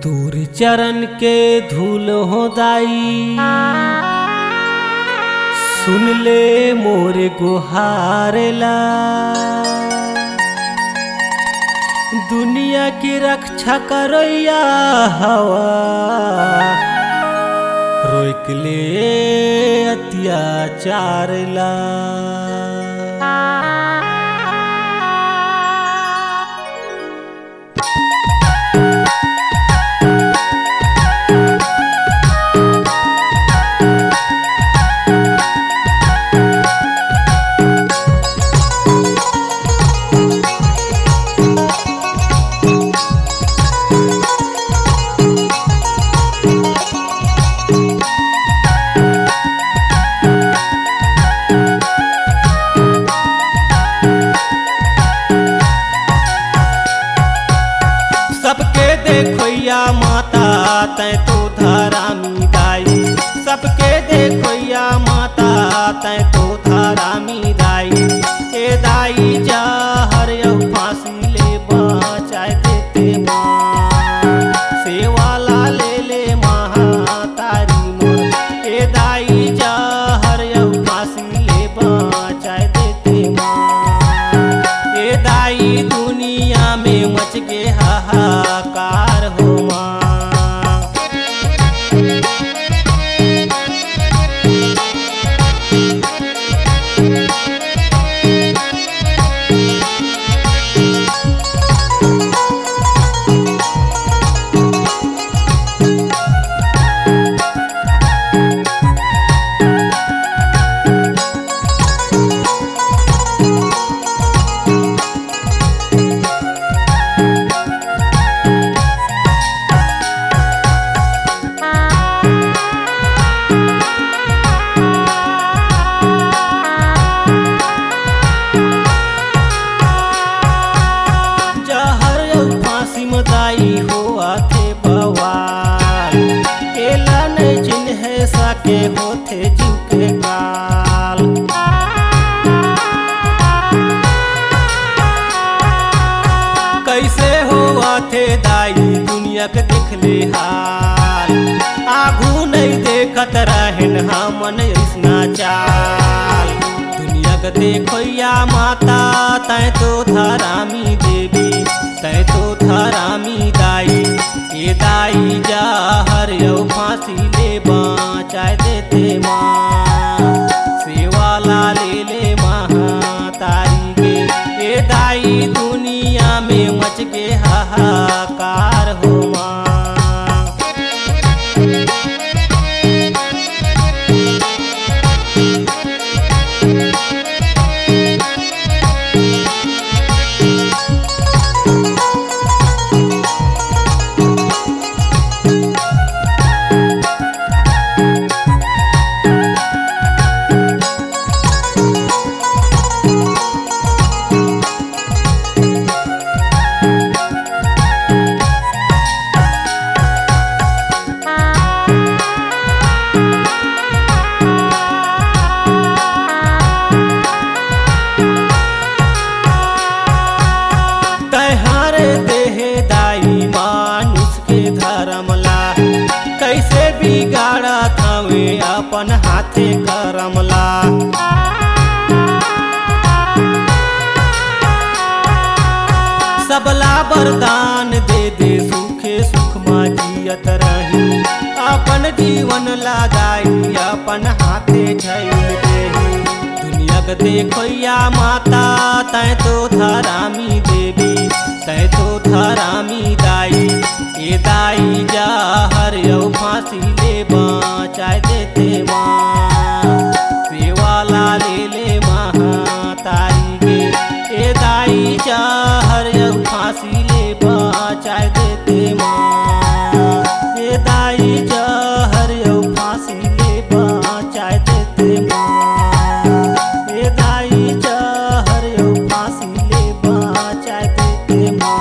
तोर चरण के धूल हो दाई, सुन ले मोर गुहारला। दुनिया की रक्षा करैया हवा, रोक ले अत्याचार ला। सबके देखोया माता तै तो धरामी दाई, सबके देखोया माता तै तो धरामी दाई। ए दाई जा हर फांसी ले बचाए देते माँ, सेवाला ले महातारी मोर। ए दाई जा हर फांसी ले बचाए देते माँ। ए दाई दुनिया में मच के हाहाकार हो माँ। दाई हो आथे बवाल, केला नहीं चिन्ह सके होथे जीव के काल। कैसे हो आथे दाई दुनिया के देख ले हाल, आगू नहीं देखत रहन हमन ऐसना चाल। दुनिया के देखोया माता तै तो धरामी देवी, तै तो धरामी दाई। ये दाई जा हर फांसी ले बचाए देते माँ, सेवाला ले महातारी के। ये दाई दुनिया में मच के हाहाकार हो माँ। कैसे बिगाड़ा थावे अपन हाथे करमला। सबला वरदान दे दे सुखे सुख माँ जियत रही, अपन जीवन लगाई अपन हाथे झैल देही। दुनिया के देखोया माता तै तो धरामी देवी, तै तो धरामी दाई। ये दाई जा हर फांसी ले बचाए देते माँ, सेवाला ले महातारी के। ये दाई जा हर फांसी ले बचाए देते माँ, ये दाई जा हर फांसी ले बचाए देते माँ, ये दाई जा हर फांसी ले बचाए देते माँ।